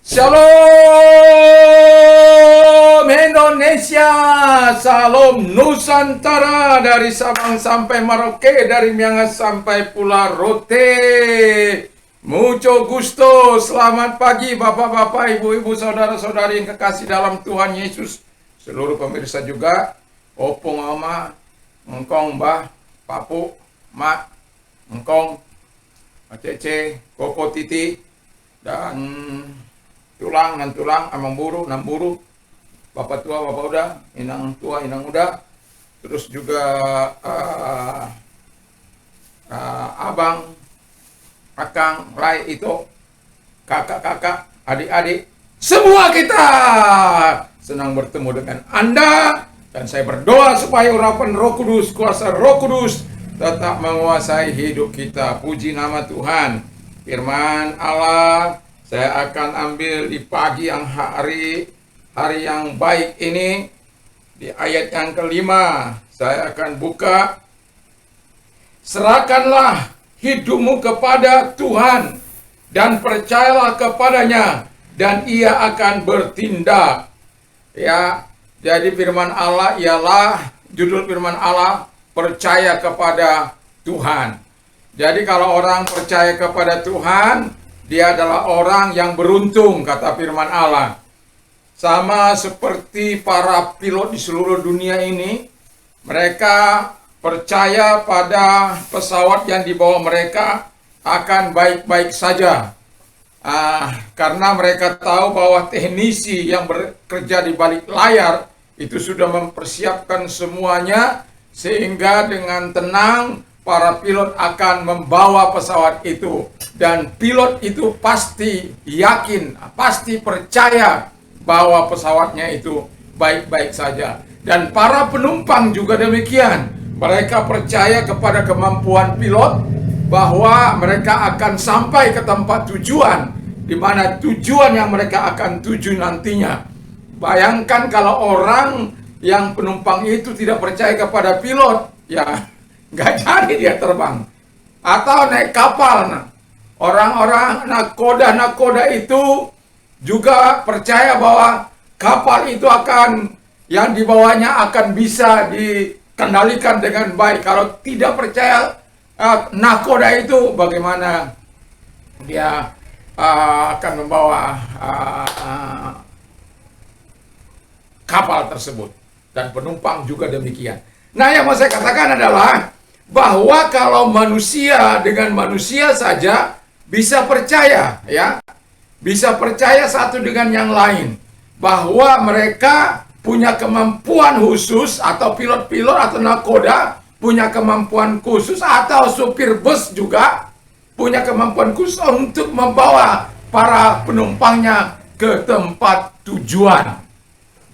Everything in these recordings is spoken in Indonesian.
Shalom Indonesia, salam Nusantara, dari Sabang sampai Merauke, dari Miangas sampai Pulau Rote. Mucho gusto, selamat pagi bapak-bapak, ibu-ibu, saudara-saudari yang kekasih dalam Tuhan Yesus. Seluruh pemirsa juga, opung oma, engkong mbah, papu, mak, engkong, cece, koko titi, dan tulang, amang buru, nam buru, bapak tua, bapak uda, inang tua, inang uda, terus juga abang, akang, lai itu, kakak-kakak, adik-adik, semua kita senang bertemu dengan Anda, dan saya berdoa supaya urapan Roh Kudus, kuasa Roh Kudus tetap menguasai hidup kita. Puji nama Tuhan. Firman Allah saya akan ambil di pagi yang hari yang baik ini, di ayat yang kelima. Saya akan buka, serahkanlah hidupmu kepada Tuhan dan percayalah kepadanya dan ia akan bertindak. Ya, jadi firman Allah ialah, judul firman Allah, percaya kepada Tuhan. Jadi kalau orang percaya kepada Tuhan, dia adalah orang yang beruntung, kata firman Allah. Sama seperti para pilot di seluruh dunia ini, mereka percaya pada pesawat yang dibawa mereka akan baik-baik saja. Karena mereka tahu bahwa teknisi yang bekerja di balik layar itu sudah mempersiapkan semuanya, sehingga dengan tenang para pilot akan membawa pesawat itu. Dan pilot itu pasti yakin, pasti percaya bahwa pesawatnya itu baik-baik saja. Dan para penumpang juga demikian. Mereka percaya kepada kemampuan pilot bahwa mereka akan sampai ke tempat tujuan, di mana tujuan yang mereka akan tuju nantinya. Bayangkan kalau orang yang penumpang itu tidak percaya kepada pilot, ya nggak jadi dia terbang. Atau naik kapal, orang-orang nakoda itu juga percaya bahwa kapal itu yang dibawanya akan bisa dikendalikan dengan baik. Kalau tidak percaya nakoda itu, bagaimana dia akan membawa kapal tersebut. Dan penumpang juga demikian. Nah, yang mau saya katakan adalah bahwa kalau manusia dengan manusia saja bisa percaya, ya, bisa percaya satu dengan yang lain, bahwa mereka punya kemampuan khusus, atau pilot-pilot atau nakoda punya kemampuan khusus, atau supir bus juga punya kemampuan khusus untuk membawa para penumpangnya ke tempat tujuan.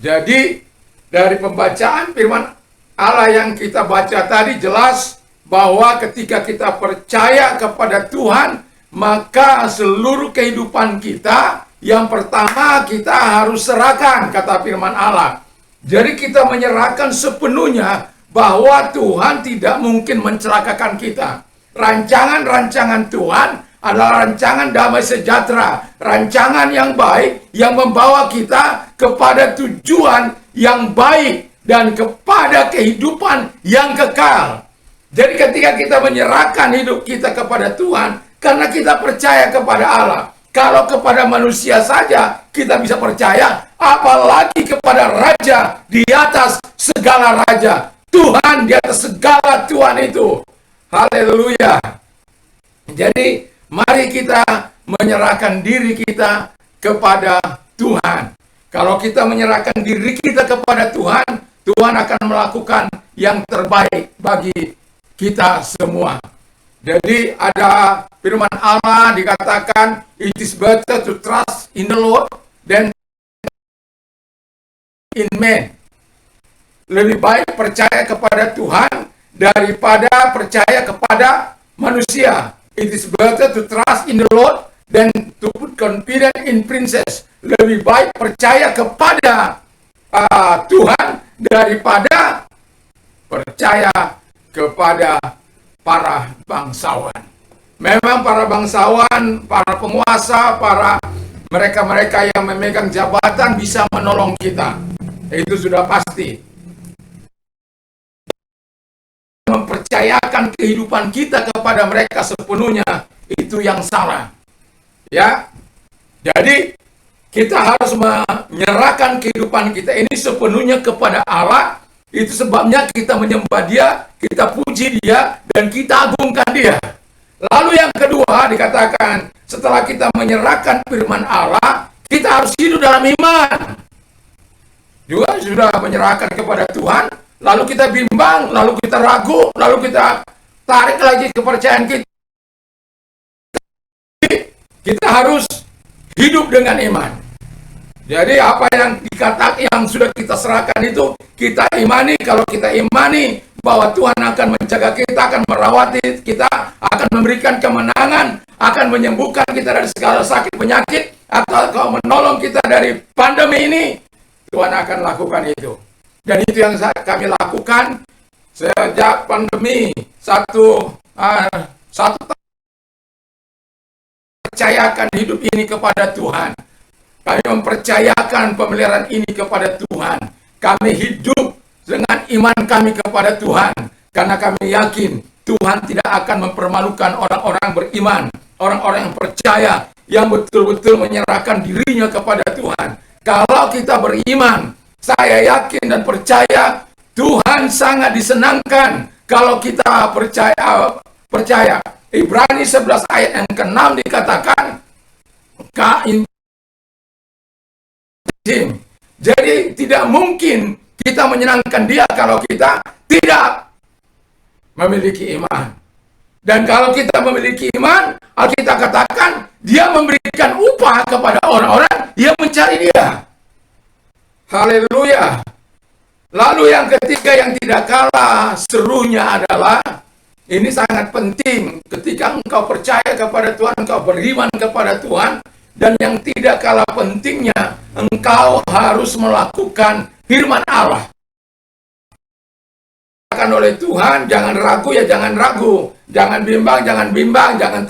Jadi dari pembacaan firman Allah yang kita baca tadi jelas bahwa ketika kita percaya kepada Tuhan, maka seluruh kehidupan kita, yang pertama kita harus serahkan, kata firman Allah. Jadi kita menyerahkan sepenuhnya bahwa Tuhan tidak mungkin mencelakakan kita. Rancangan-rancangan Tuhan adalah rancangan damai sejahtera, rancangan yang baik yang membawa kita kepada tujuan yang baik dan kepada kehidupan yang kekal. Jadi ketika kita menyerahkan hidup kita kepada Tuhan, karena kita percaya kepada Allah. Kalau kepada manusia saja kita bisa percaya, apalagi kepada Raja di atas segala raja, Tuhan di atas segala Tuhan itu. Haleluya. Jadi mari kita menyerahkan diri kita kepada Tuhan. Kalau kita menyerahkan diri kita kepada Tuhan, Tuhan akan melakukan yang terbaik bagi kita semua. Jadi ada firman Allah dikatakan, it is better to trust in the Lord than in man. Lebih baik percaya kepada Tuhan daripada percaya kepada manusia. It is better to trust in the Lord than to put confidence in princes. Lebih baik percaya kepada Tuhan daripada percaya kepada para bangsawan. Memang para bangsawan, para penguasa, para mereka-mereka yang memegang jabatan bisa menolong kita. Itu sudah pasti. Mempercayakan kehidupan kita kepada mereka sepenuhnya, itu yang salah. Ya. Jadi kita harus menyerahkan kehidupan kita ini sepenuhnya kepada Allah. Itu sebabnya kita menyembah Dia, kita puji Dia, dan kita agungkan Dia. Lalu yang kedua dikatakan, setelah kita menyerahkan firman Allah, kita harus hidup dalam iman. Juga sudah menyerahkan kepada Tuhan, lalu kita bimbang, lalu kita ragu, lalu kita tarik lagi kepercayaan kita. Kita harus hidup dengan iman. Jadi apa yang dikatakan, yang sudah kita serahkan itu, kita imani. Kalau kita imani bahwa Tuhan akan menjaga kita, akan merawat kita, akan memberikan kemenangan, akan menyembuhkan kita dari segala sakit penyakit, atau menolong kita dari pandemi ini, Tuhan akan lakukan itu. Dan itu yang kami lakukan sejak pandemi. Satu percayakan hidup ini kepada Tuhan. Kami mempercayakan pemeliharaan ini kepada Tuhan. Kami hidup dengan iman kami kepada Tuhan. Karena kami yakin Tuhan tidak akan mempermalukan orang-orang beriman. Orang-orang yang percaya, yang betul-betul menyerahkan dirinya kepada Tuhan. Kalau kita beriman, saya yakin dan percaya Tuhan sangat disenangkan kalau kita percaya. Ibrani 11 ayat yang ke-6 dikatakan, jadi tidak mungkin kita menyenangkan Dia kalau kita tidak memiliki iman. Dan kalau kita memiliki iman, Alkitab katakan Dia memberikan upah kepada orang-orang yang mencari Dia. Haleluya. Lalu yang ketiga yang tidak kalah serunya adalah, ini sangat penting ketika engkau percaya kepada Tuhan, engkau beriman kepada Tuhan. Dan yang tidak kalah pentingnya, engkau harus melakukan firman Allah. Akan oleh Tuhan, jangan ragu ya, jangan ragu. Jangan bimbang, jangan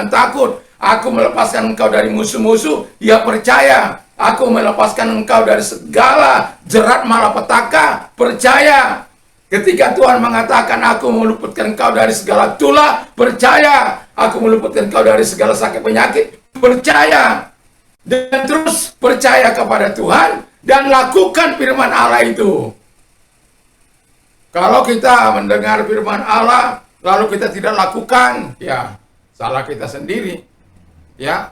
takut. Aku melepaskan engkau dari musuh-musuh, ya percaya. Aku melepaskan engkau dari segala jerat malapetaka, percaya. Ketika Tuhan mengatakan, aku meluputkan engkau dari segala tulah, percaya. Aku meluputkan engkau dari segala sakit penyakit, percaya. Dan terus percaya kepada Tuhan dan lakukan firman Allah itu. Kalau kita mendengar firman Allah lalu kita tidak lakukan, ya salah kita sendiri. Ya,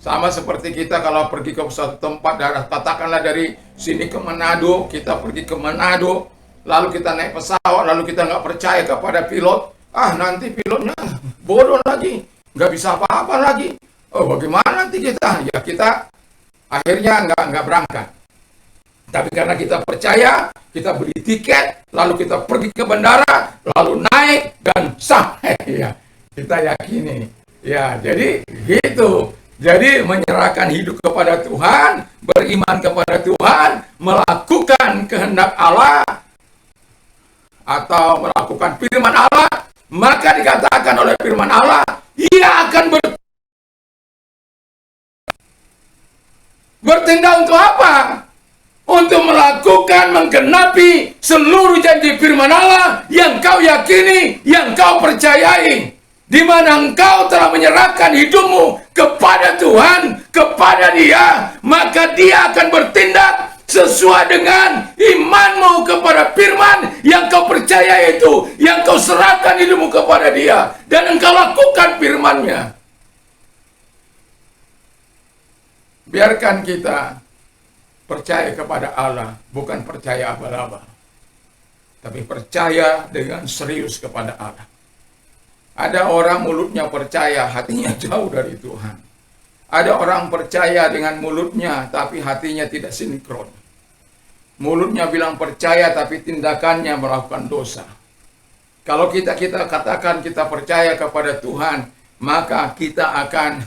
sama seperti kita kalau pergi ke suatu tempat, katakanlah dari sini ke Manado, kita pergi ke Manado, lalu kita naik pesawat, lalu kita nggak percaya kepada pilot. Nanti pilotnya bodoh lagi, nggak bisa apa-apa lagi. Bagaimana nanti kita? Ya kita akhirnya nggak berangkat. Tapi karena kita percaya, kita beli tiket, lalu kita pergi ke bandara, lalu naik dan sampai. Ya, kita yakini. Ya, jadi gitu. Jadi menyerahkan hidup kepada Tuhan, beriman kepada Tuhan, melakukan kehendak Allah atau melakukan firman Allah, maka dikatakan oleh firman Allah, Ia akan bertindak untuk apa? Untuk melakukan, menggenapi seluruh janji firman Allah yang kau yakini, yang kau percayai. Di mana engkau telah menyerahkan hidupmu kepada Tuhan, kepada Dia, maka Dia akan bertindak sesuai dengan imanmu kepada firman yang kau percaya itu, yang kau serahkan hidupmu kepada Dia, dan engkau lakukan firman-Nya. Biarkan kita percaya kepada Allah, bukan percaya abal-abal, tapi percaya dengan serius kepada Allah. Ada orang mulutnya percaya, hatinya jauh dari Tuhan. Ada orang percaya dengan mulutnya, tapi hatinya tidak sinkron. Mulutnya bilang percaya, tapi tindakannya melakukan dosa. Kalau kita katakan kita percaya kepada Tuhan, maka kita akan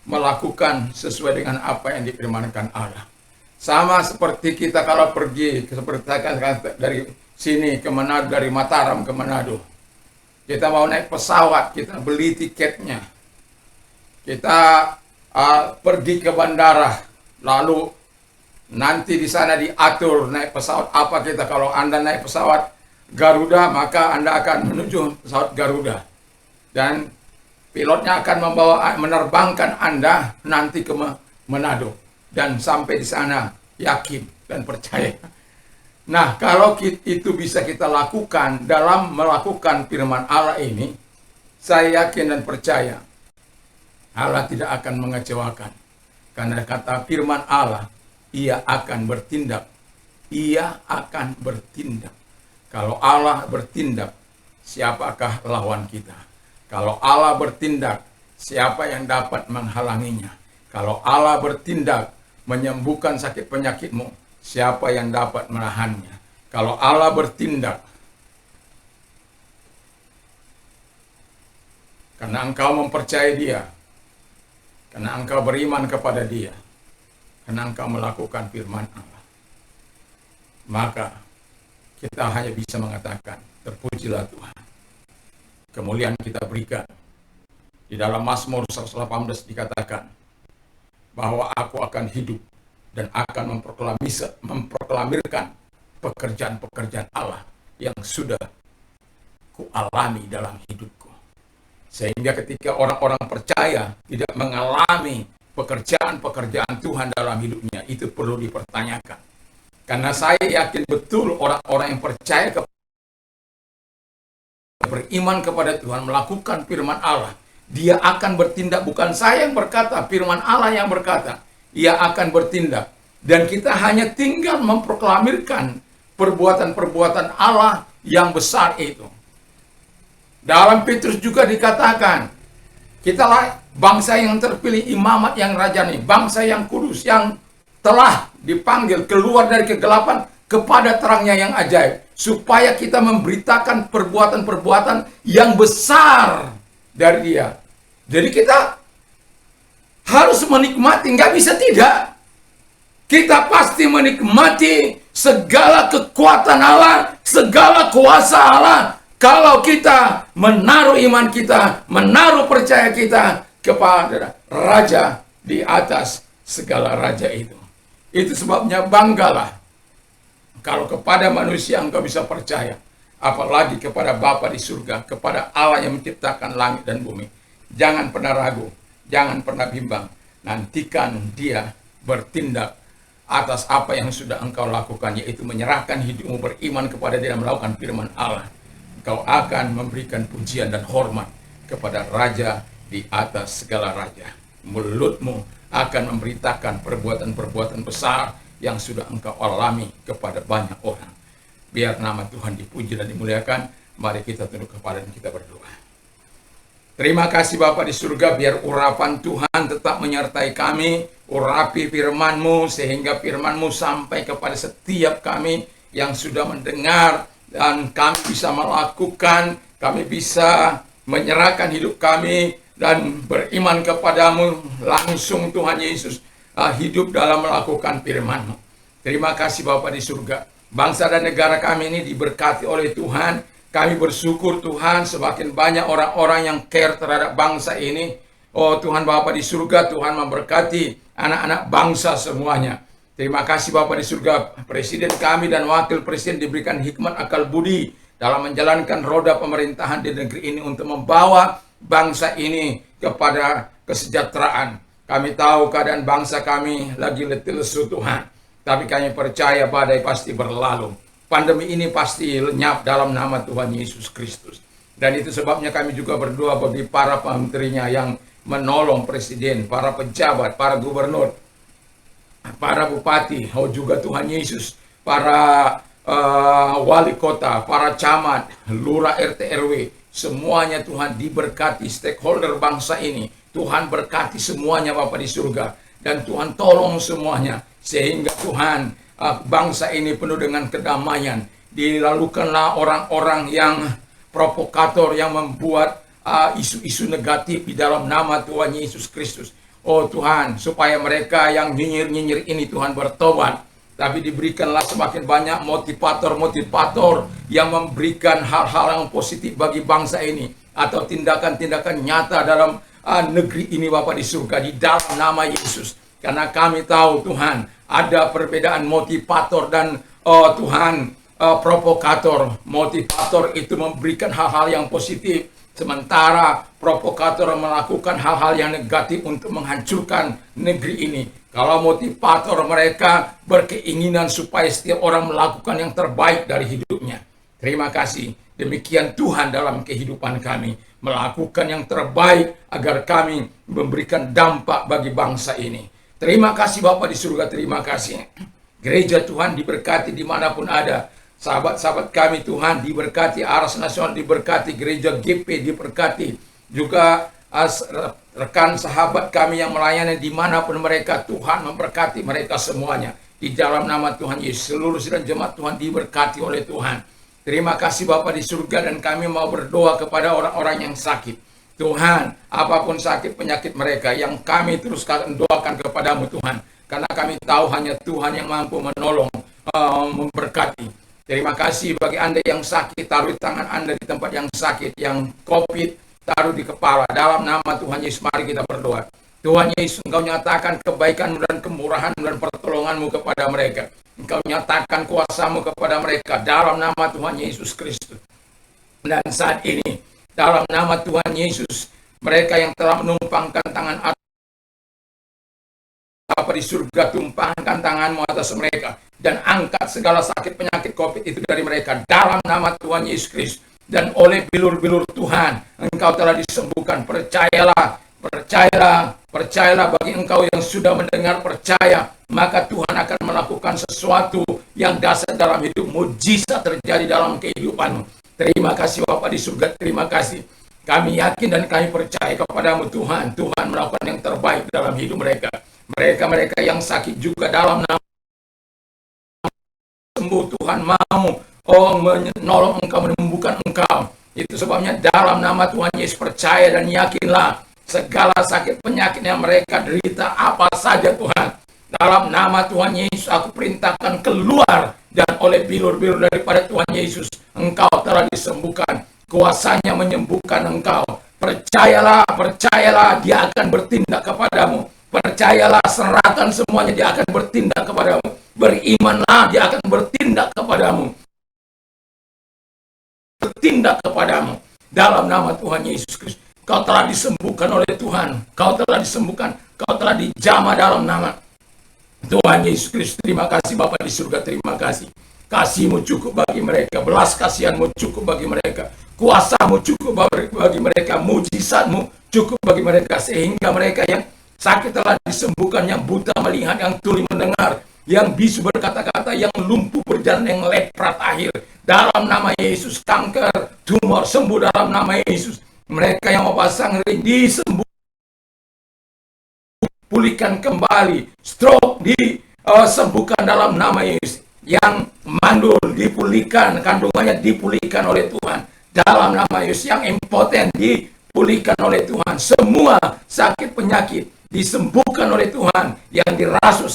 melakukan sesuai dengan apa yang difirmankan Allah. Sama seperti kita kalau pergi, seperti dari sini ke Manado, dari Mataram ke Manado. Kita mau naik pesawat, kita beli tiketnya. Kita pergi ke bandara, lalu nanti di sana diatur naik pesawat apa kita. Kalau Anda naik pesawat Garuda, maka Anda akan menuju pesawat Garuda. Dan pilotnya akan menerbangkan Anda nanti ke Manado. Dan sampai di sana yakin dan percaya. Nah, kalau itu bisa kita lakukan dalam melakukan firman Allah ini, saya yakin dan percaya Allah tidak akan mengecewakan. Karena kata firman Allah, Ia akan bertindak. Ia akan bertindak. Kalau Allah bertindak, siapakah lawan kita? Kalau Allah bertindak, siapa yang dapat menghalanginya? Kalau Allah bertindak, menyembuhkan sakit penyakitmu, siapa yang dapat menahannya? Kalau Allah bertindak, karena engkau mempercayai Dia, karena engkau beriman kepada Dia, karena engkau melakukan firman Allah, maka kita hanya bisa mengatakan, terpujilah Tuhan. Kemuliaan kita berikan. Di dalam Mazmur 118 dikatakan, bahwa aku akan hidup dan akan memproklamirkan pekerjaan-pekerjaan Allah yang sudah kualami dalam hidupku. Sehingga ketika orang-orang percaya tidak mengalami pekerjaan-pekerjaan Tuhan dalam hidupnya, itu perlu dipertanyakan. Karena saya yakin betul orang-orang yang percaya beriman kepada Tuhan, melakukan firman Allah, dia akan bertindak. Bukan saya yang berkata, firman Allah yang berkata, ia akan bertindak. Dan kita hanya tinggal memproklamirkan perbuatan-perbuatan Allah yang besar itu. Dalam Petrus juga dikatakan, kitalah bangsa yang terpilih, imamat yang rajani, bangsa yang kudus, yang telah dipanggil keluar dari kegelapan kepada terangnya yang ajaib, supaya kita memberitakan perbuatan-perbuatan yang besar dari Dia. Jadi kita harus menikmati, nggak bisa tidak. Kita pasti menikmati segala kekuatan Allah, segala kuasa Allah, kalau kita menaruh iman kita, menaruh percaya kita kepada Raja di atas segala raja itu. Itu sebabnya banggalah kalau kepada manusia engkau bisa percaya, apalagi kepada Bapa di surga, kepada Allah yang menciptakan langit dan bumi. Jangan pernah ragu, jangan pernah bimbang. Nantikan Dia bertindak atas apa yang sudah engkau lakukan, yaitu menyerahkan hidupmu, beriman kepada Dia dan melakukan firman Allah. Engkau akan memberikan pujian dan hormat kepada Raja di atas segala raja. Mulutmu akan memberitakan perbuatan-perbuatan besar yang sudah engkau alami kepada banyak orang. Biar nama Tuhan dipuji dan dimuliakan. Mari kita tunduk kepala dan kita berdoa. Terima kasih Bapa di surga, biar urapan Tuhan tetap menyertai kami. Urapi firman-Mu sehingga firman-Mu sampai kepada setiap kami yang sudah mendengar, dan kami bisa melakukan, kami bisa menyerahkan hidup kami dan beriman kepadamu langsung Tuhan Yesus, hidup dalam melakukan firman-Mu. Terima kasih Bapa di surga. Bangsa dan negara kami ini diberkati oleh Tuhan. Kami bersyukur Tuhan, semakin banyak orang-orang yang care terhadap bangsa ini. Oh Tuhan Bapa di surga, Tuhan memberkati anak-anak bangsa semuanya. Terima kasih Bapa di surga, Presiden kami dan Wakil Presiden diberikan hikmat akal budi dalam menjalankan roda pemerintahan di negeri ini untuk membawa bangsa ini kepada kesejahteraan. Kami tahu keadaan bangsa kami lagi letih lesu Tuhan, tapi kami percaya badai pasti berlalu. Pandemi ini pasti lenyap dalam nama Tuhan Yesus Kristus. Dan itu sebabnya kami juga berdoa bagi para menterinya yang menolong presiden, para pejabat, para gubernur, para bupati, juga Tuhan Yesus, para wali kota, para camat, lurah, RT, RW, semuanya Tuhan diberkati. Stakeholder bangsa ini Tuhan berkati semuanya Bapa di surga, dan Tuhan tolong semuanya sehingga Tuhan bangsa ini penuh dengan kedamaian. Dilalukanlah orang-orang yang provokator yang membuat isu-isu negatif di dalam nama Tuhan Yesus Kristus. Oh Tuhan, supaya mereka yang nyinyir-nyinyir ini Tuhan bertobat, tapi diberikanlah semakin banyak motivator-motivator yang memberikan hal-hal yang positif bagi bangsa ini, atau tindakan-tindakan nyata dalam negeri ini Bapa di surga di dalam nama Yesus. Karena kami tahu Tuhan ada perbedaan motivator dan Tuhan provokator. Motivator itu memberikan hal-hal yang positif, sementara provokator melakukan hal-hal yang negatif untuk menghancurkan negeri ini. Kalau motivator mereka berkeinginan supaya setiap orang melakukan yang terbaik dari hidupnya. Terima kasih. Demikian Tuhan dalam kehidupan kami. Melakukan yang terbaik agar kami memberikan dampak bagi bangsa ini. Terima kasih Bapak di surga, terima kasih. Gereja Tuhan diberkati dimanapun ada. Sahabat-sahabat kami Tuhan diberkati, Aras Nasional diberkati, Gereja GP diberkati. Juga rekan sahabat kami yang melayani dimanapun mereka, Tuhan memberkati mereka semuanya. Di dalam nama Tuhan Yesus, seluruh sidang jemaat Tuhan diberkati oleh Tuhan. Terima kasih Bapa di surga, dan kami mau berdoa kepada orang-orang yang sakit. Tuhan, apapun sakit penyakit mereka, yang kami terus doakan kepadamu Tuhan. Karena kami tahu hanya Tuhan yang mampu menolong, memberkati. Terima kasih bagi Anda yang sakit, taruh tangan Anda di tempat yang sakit, yang COVID, taruh di kepala. Dalam nama Tuhan Yesus, mari kita berdoa. Tuhan Yesus, Engkau nyatakan kebaikan dan kemurahan dan pertolongan-Mu kepada mereka. Engkau nyatakan kuasa-Mu kepada mereka dalam nama Tuhan Yesus Kristus. Dan saat ini, dalam nama Tuhan Yesus, mereka yang telah menumpangkan tangan Bapa di surga, tumpangkan tangan-Mu atas mereka. Dan angkat segala sakit penyakit COVID itu dari mereka. Dalam nama Tuhan Yesus Kristus. Dan oleh bilur-bilur Tuhan, Engkau telah disembuhkan. Percayalah bagi engkau yang sudah mendengar, percaya, maka Tuhan akan melakukan sesuatu yang dahsyat dalam hidup, mujizat terjadi dalam kehidupanmu. Terima kasih Bapa di surga, terima kasih. Kami yakin dan kami percaya kepadamu Tuhan. Tuhan melakukan yang terbaik dalam hidup mereka. Mereka yang sakit juga dalam nama sembuh, Tuhan mau menolong engkau, menyembuhkan engkau. Itu sebabnya dalam nama Tuhan Yesus percaya dan yakinlah. Segala sakit penyakit yang mereka derita apa saja Tuhan, dalam nama Tuhan Yesus aku perintahkan keluar, dan oleh bilur-bilur daripada Tuhan Yesus engkau telah disembuhkan. Kuasanya menyembuhkan engkau. Percayalah dia akan bertindak kepadamu. Percayalah, serahkan semuanya, dia akan bertindak kepadamu. Berimanlah, dia akan bertindak kepadamu. Bertindak kepadamu dalam nama Tuhan Yesus Kristus. Kau telah disembuhkan oleh Tuhan. Kau telah disembuhkan. Kau telah dijamah dalam nama Tuhan Yesus Kristus. Terima kasih Bapa di surga. Terima kasih. Kasih-Mu cukup bagi mereka. Belas kasihan-Mu cukup bagi mereka. Kuasa-Mu cukup bagi mereka. Mujizat-Mu cukup bagi mereka. Sehingga mereka yang sakit telah disembuhkan. Yang buta melihat. Yang tuli mendengar. Yang bisu berkata-kata. Yang lumpuh berjalan. Yang leprat akhir. Dalam nama Yesus. Kanker, tumor sembuh dalam nama Yesus. Mereka yang pasang ring disembuhkan, pulihkan kembali. Stroke disembuhkan dalam nama Yesus. Yang mandul dipulihkan, kandungannya dipulihkan oleh Tuhan dalam nama Yesus. Yang impoten dipulihkan oleh Tuhan. Semua sakit penyakit disembuhkan oleh Tuhan. Yang dirasuk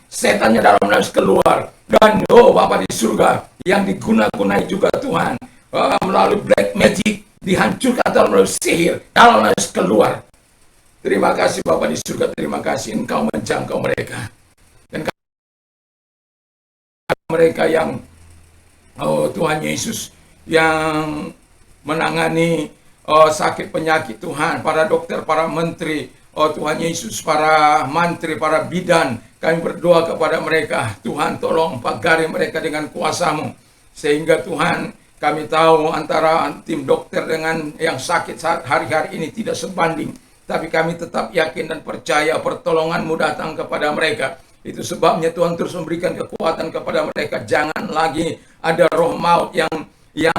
setannya dalam nama Yesus keluar. Dan Bapa di surga, yang diguna-gunai juga Tuhan melalui black magic, dihancurkan melalui sihir, dalam Yesus keluar. Terima kasih Bapa di surga, terima kasih Engkau menjangkau mereka. Dan mereka yang Tuhan Yesus yang menangani sakit penyakit Tuhan, para dokter, para menteri, Tuhan Yesus, para mantri, para bidan, kami berdoa kepada mereka. Tuhan tolong pagari mereka dengan kuasa-Mu, sehingga Tuhan, kami tahu antara tim dokter dengan yang sakit hari-hari ini tidak sebanding. Tapi kami tetap yakin dan percaya pertolongan-Mu datang kepada mereka. Itu sebabnya Tuhan terus memberikan kekuatan kepada mereka. Jangan lagi ada roh maut yang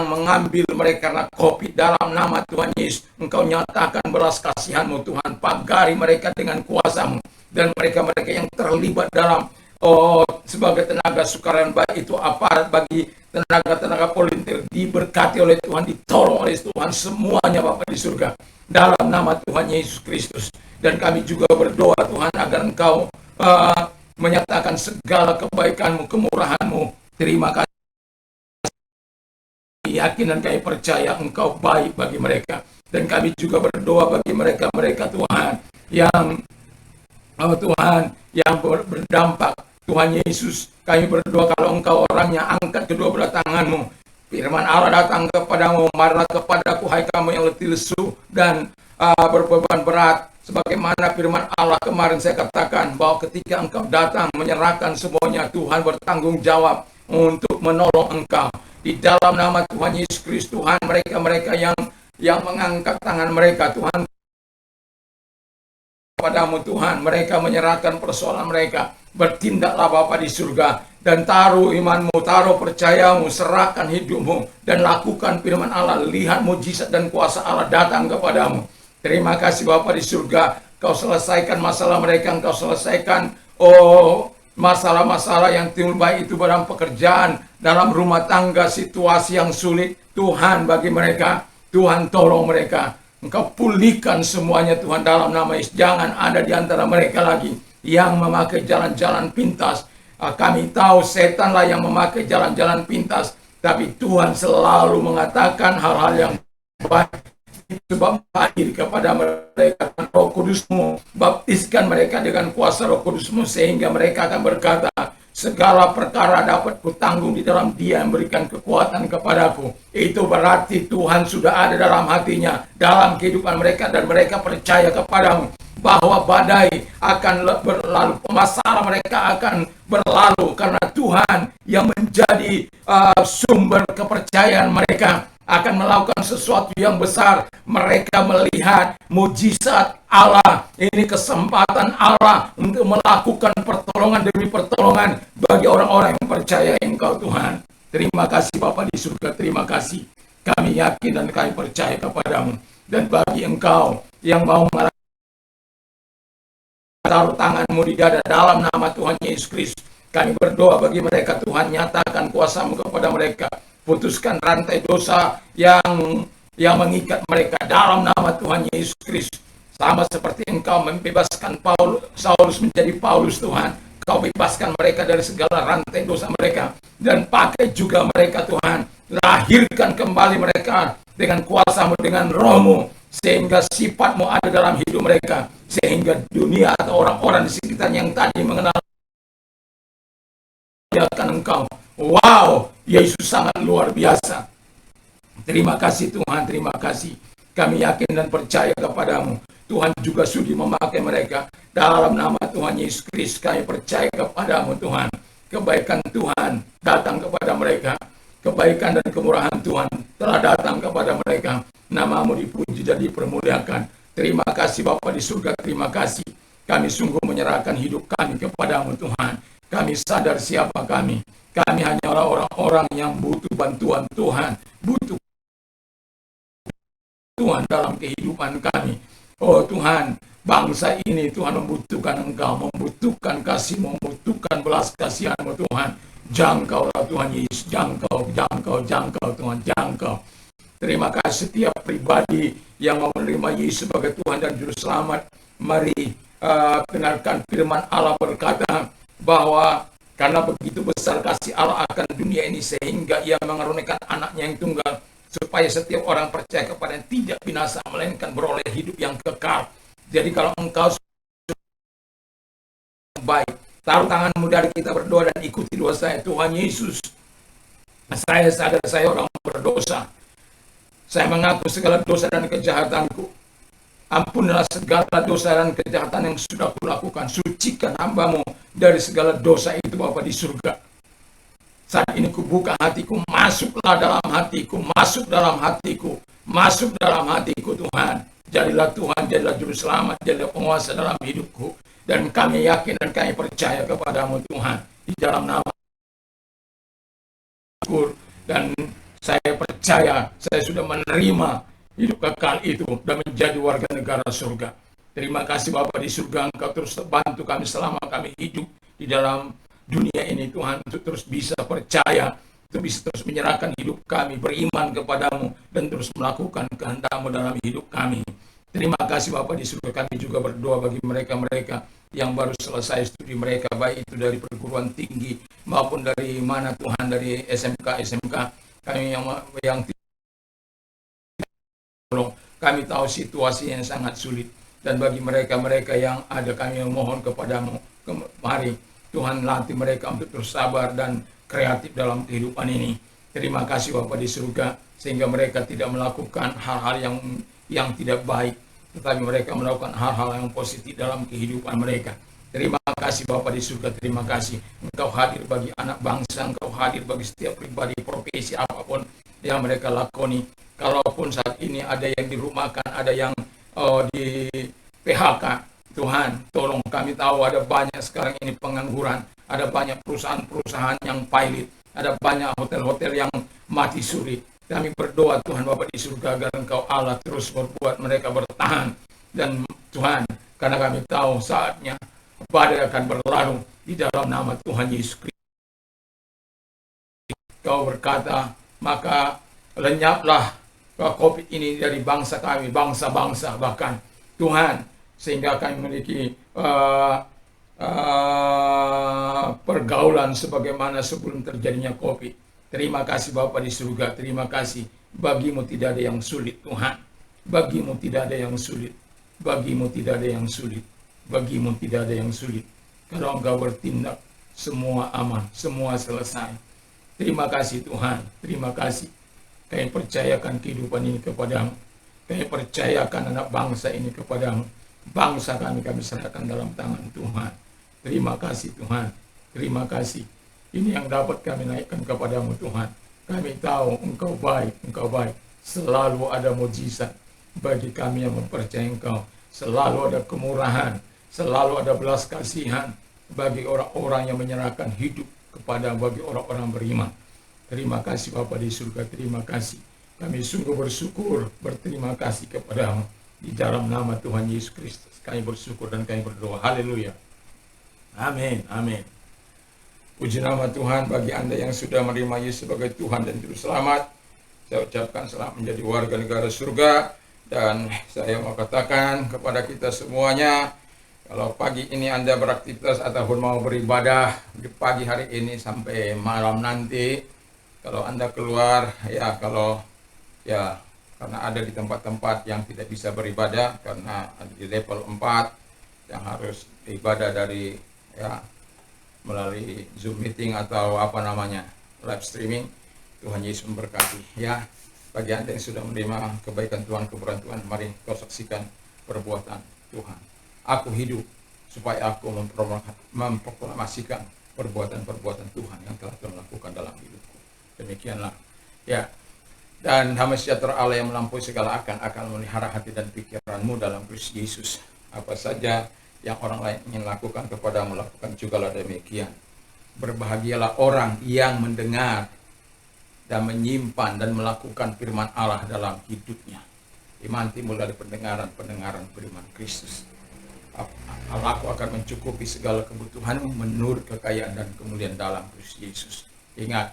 mengambil mereka karena COVID. Dalam nama Tuhan Yesus, Engkau nyatakan belas kasihan-Mu Tuhan. Pagari mereka dengan kuasa-Mu. Dan mereka-mereka yang terlibat dalam sebagai tenaga sukarelawan, baik itu aparat, bagi tenaga-tenaga volunteer, diberkati oleh Tuhan, ditolong oleh Tuhan semuanya Bapa di surga. Dalam nama Tuhan Yesus Kristus. Dan kami juga berdoa Tuhan agar Engkau menyatakan segala kebaikan-Mu, kemurahan-Mu. Terima kasih. Yakin dan kami percaya Engkau baik bagi mereka. Dan kami juga berdoa bagi mereka-mereka Tuhan yang Tuhan yang berdampak. Tuhan Yesus, kami berdoa kalau Engkau orangnya, angkat kedua belah tanganmu. Firman Allah datang kepadamu, marilah kepadaku hai kamu yang letih lesu dan berbeban berat. Sebagaimana firman Allah kemarin saya katakan bahwa ketika Engkau datang menyerahkan semuanya, Tuhan bertanggung jawab untuk menolong Engkau. Di dalam nama Tuhan Yesus Kristus, Tuhan, mereka-mereka yang mengangkat tangan mereka, Tuhan, padamu Tuhan, mereka menyerahkan persoalan mereka. Bertindaklah Bapa di surga dan taruh imanmu, taruh percayamu, serahkan hidupmu dan lakukan firman Allah. Lihat mujizat dan kuasa Allah datang kepadamu. Terima kasih Bapa di surga, Kau selesaikan masalah mereka, Engkau selesaikan masalah-masalah yang timbul, baik itu dalam pekerjaan, dalam rumah tangga, situasi yang sulit. Tuhan, bagi mereka, Tuhan tolong mereka. Engkau pulihkan semuanya Tuhan dalam nama Yesus. Jangan ada di antara mereka lagi yang memakai jalan-jalan pintas. Kami tahu setanlah yang memakai jalan-jalan pintas, tapi Tuhan selalu mengatakan hal-hal yang baik. Sebab hadir kepada mereka Roh Kudus-Mu, baptiskan mereka dengan kuasa Roh Kudus-Mu, sehingga mereka akan berkata, segala perkara dapat kutanggung di dalam Dia yang berikan kekuatan kepadaku. Itu berarti Tuhan sudah ada dalam hatinya, dalam kehidupan mereka, dan mereka percaya kepadamu bahwa badai akan berlalu, masalah mereka akan berlalu, karena Tuhan yang menjadi sumber kepercayaan mereka akan melakukan sesuatu yang besar. Mereka melihat mujizat Allah. Ini kesempatan Allah untuk melakukan pertolongan demi pertolongan bagi orang-orang yang percaya Engkau Tuhan. Terima kasih Bapa di surga, terima kasih. Kami yakin dan kami percaya kepadamu. Dan bagi Engkau yang mau taruh tanganmu di dada dalam nama Tuhan Yesus Kristus, kami berdoa bagi mereka Tuhan, nyatakan kuasa-Mu kepada mereka. Putuskan rantai dosa yang mengikat mereka dalam nama Tuhan Yesus Kristus. Sama seperti Engkau membebaskan Saulus menjadi Paulus Tuhan. Kau bebaskan mereka dari segala rantai dosa mereka. Dan pakai juga mereka Tuhan. Lahirkan kembali mereka dengan kuasa-Mu, dengan Roh-Mu. Sehingga sifat-Mu ada dalam hidup mereka. Sehingga dunia atau orang-orang di sekitar yang tadi mengenal Engkau. Wow, Yesus sangat luar biasa. Terima kasih Tuhan, terima kasih. Kami yakin dan percaya kepadamu. Tuhan juga sudi memakai mereka. Dalam nama Tuhan Yesus Kristus kami percaya kepadamu Tuhan. Kebaikan Tuhan datang kepada mereka. Kebaikan dan kemurahan Tuhan telah datang kepada mereka. Nama-Mu dipuji dan dipermuliakan. Terima kasih Bapa di surga, terima kasih. Kami sungguh menyerahkan hidup kami kepadamu Tuhan. Kami sadar siapa kami. Kami hanyalah orang-orang yang butuh bantuan Tuhan. Butuh Tuhan dalam kehidupan kami. Oh Tuhan, bangsa ini Tuhan membutuhkan Engkau. Membutuhkan kasih-Mu, membutuhkan belas kasihan-Mu Tuhan. Jangkaulah Tuhan Yesus. Jangkau Tuhan. Jangkau. Terima kasih setiap pribadi yang mau menerima Yesus sebagai Tuhan dan Juru Selamat. Mari dengarkan firman Allah berkata bahwa karena begitu besar kasih Allah akan dunia ini sehingga Ia mengaruniakan anaknya yang tunggal supaya setiap orang percaya kepadanya tidak binasa melainkan beroleh hidup yang kekal. Jadi kalau engkau baik, taruh tanganmu dari kita berdoa dan ikuti doa saya. Tuhan Yesus, saya sadar saya orang berdosa. Saya mengaku segala dosa dan kejahatanku. Ampunilah segala dosa dan kejahatan yang sudah kulakukan. Sucikan hamba-Mu dari segala dosa itu Bapa di surga. Saat ini kubuka hatiku, masuklah dalam hatiku, masuk dalam hatiku, masuk dalam hatiku Tuhan. Jadilah Tuhan, jadilah Juru Selamat, jadilah penguasa dalam hidupku. Dan kami yakin dan kami percaya kepadamu Tuhan. Di dalam nama dan saya percaya saya sudah menerima hidup kekal itu dan menjadi warga negara surga. Terima kasih Bapa di surga, Engkau terus bantu kami selama kami hidup di dalam dunia ini Tuhan, untuk terus bisa percaya, untuk bisa terus menyerahkan hidup kami, beriman kepadamu dan terus melakukan kehendak-Mu dalam hidup kami. Terima kasih Bapa di surga. Kami juga berdoa bagi mereka-mereka yang baru selesai studi mereka, baik itu dari perguruan tinggi maupun dari mana Tuhan, dari SMK kami yang Kami tahu situasinya yang sangat sulit. Dan bagi mereka-mereka yang ada, kami memohon kepadamu, mari Tuhan latih mereka untuk bersabar dan kreatif dalam kehidupan ini. Terima kasih Bapa di surga, sehingga mereka tidak melakukan hal-hal yang tidak baik, tetapi mereka melakukan hal-hal yang positif dalam kehidupan mereka. Terima kasih Bapa di surga, terima kasih. Engkau hadir bagi anak bangsa, Engkau hadir bagi setiap pribadi, profesi apapun yang mereka lakoni. Kalaupun saat ini ada yang dirumahkan, ada yang di PHK, Tuhan, tolong, kami tahu ada banyak sekarang ini pengangguran, ada banyak perusahaan-perusahaan yang pilot, ada banyak hotel-hotel yang mati suri. Kami berdoa Tuhan Bapa di surga agar Engkau Allah terus berbuat mereka bertahan. Dan Tuhan, karena kami tahu saatnya badai akan berlalu di dalam nama Tuhan Yesus Kristus. Kau berkata, maka lenyaplah COVID ini dari bangsa kami, bangsa-bangsa bahkan Tuhan, sehingga kami memiliki pergaulan sebagaimana sebelum terjadinya COVID. Terima kasih Bapa di surga, terima kasih. Bagimu tidak ada yang sulit Tuhan. Bagimu tidak ada yang sulit. Bagimu tidak ada yang sulit. Bagimu tidak ada yang sulit. Kalau Engkau bertindak, semua aman, semua selesai. Terima kasih Tuhan, terima kasih. Kami percayakan kehidupan ini kepadamu. Kami percayakan anak bangsa ini kepadamu. Bangsa kami serahkan dalam tangan Tuhan. Terima kasih Tuhan, terima kasih. Ini yang dapat kami naikkan kepadamu Tuhan. Kami tahu Engkau baik, Engkau baik. Selalu ada mujizat bagi kami yang mempercayai Engkau. Selalu ada kemurahan, selalu ada belas kasihan bagi orang-orang yang menyerahkan hidup kepada bagi orang-orang beriman. Terima kasih Bapa di surga, terima kasih. Kami sungguh bersyukur, berterima kasih kepadamu. Di dalam nama Tuhan Yesus Kristus, kami bersyukur dan kami berdoa. Haleluya. Amin, amin. Puji nama Tuhan bagi Anda yang sudah menerima Yesus sebagai Tuhan dan Juru Selamat. Saya ucapkan selamat menjadi warga negara surga. Dan saya mau katakan kepada kita semuanya, kalau pagi ini Anda beraktivitas ataupun mau beribadah di pagi hari ini sampai malam nanti, kalau Anda keluar, karena ada di tempat-tempat yang tidak bisa beribadah, karena ada di level 4 yang harus ibadah dari melalui Zoom meeting atau live streaming. Tuhan Yesus memberkati. Bagi Anda yang sudah menerima kebaikan Tuhan, kebenaran Tuhan, mari kau saksikan perbuatan Tuhan. Aku hidup supaya aku memproklamasikan perbuatan-perbuatan Tuhan yang telah Tuhan lakukan dalam hidupku. Demikianlah. Dan damai sejahtera Allah yang melampaui segala akal akan memelihara hati dan pikiranmu dalam Kristus Yesus. Apa saja yang orang lain ingin lakukan kepadamu, lakukan jugalah demikian. Berbahagialah orang yang mendengar dan menyimpan dan melakukan firman Allah dalam hidupnya. Iman timbul dari pendengaran firman Kristus. Allahku akan mencukupi segala kebutuhanmu menurut kekayaan dan kemuliaan dalam Kristus Yesus. Ingat,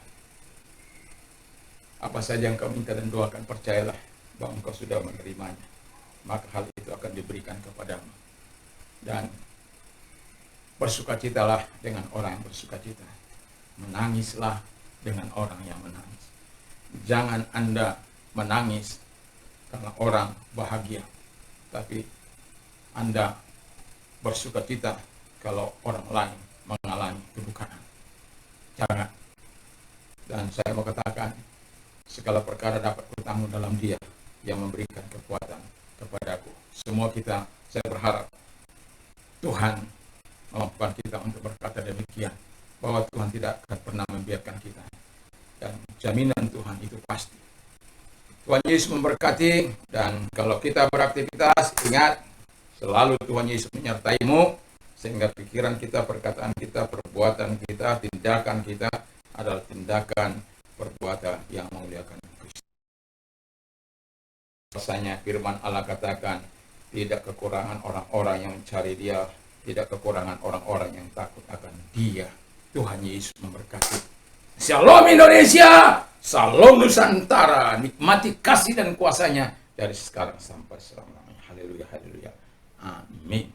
apa saja yang kau minta dan doakan, percayalah bahwa engkau sudah menerimanya. Maka hal itu akan diberikan kepadamu. Dan bersukacitalah dengan orang yang bersukacita. Menangislah dengan orang yang menangis. Jangan Anda menangis karena orang bahagia, tapi Anda bersukacita kalau orang lain mengalami kedukaan. Jangan. Dan saya mau katakan, segala perkara dapat kutamu dalam Dia yang memberikan kekuatan kepadaku. Semua kita, saya berharap Tuhan memampukan kita untuk berkata demikian, bahwa Tuhan tidak akan pernah membiarkan kita. Dan jaminan Tuhan itu pasti. Tuhan Yesus memberkati. Dan kalau kita beraktivitas, ingat, selalu Tuhan Yesus menyertaimu, sehingga pikiran kita, perkataan kita, perbuatan kita, tindakan kita adalah tindakan perbuatan yang memuliakan Kristus. Rasanya firman Allah katakan, tidak kekurangan orang-orang yang mencari Dia, tidak kekurangan orang-orang yang takut akan Dia. Tuhan Yesus memberkati. Shalom Indonesia, Shalom Nusantara. Nikmati kasih dan kuasanya dari sekarang sampai selama-lamanya. Haleluya, haleluya. Amin.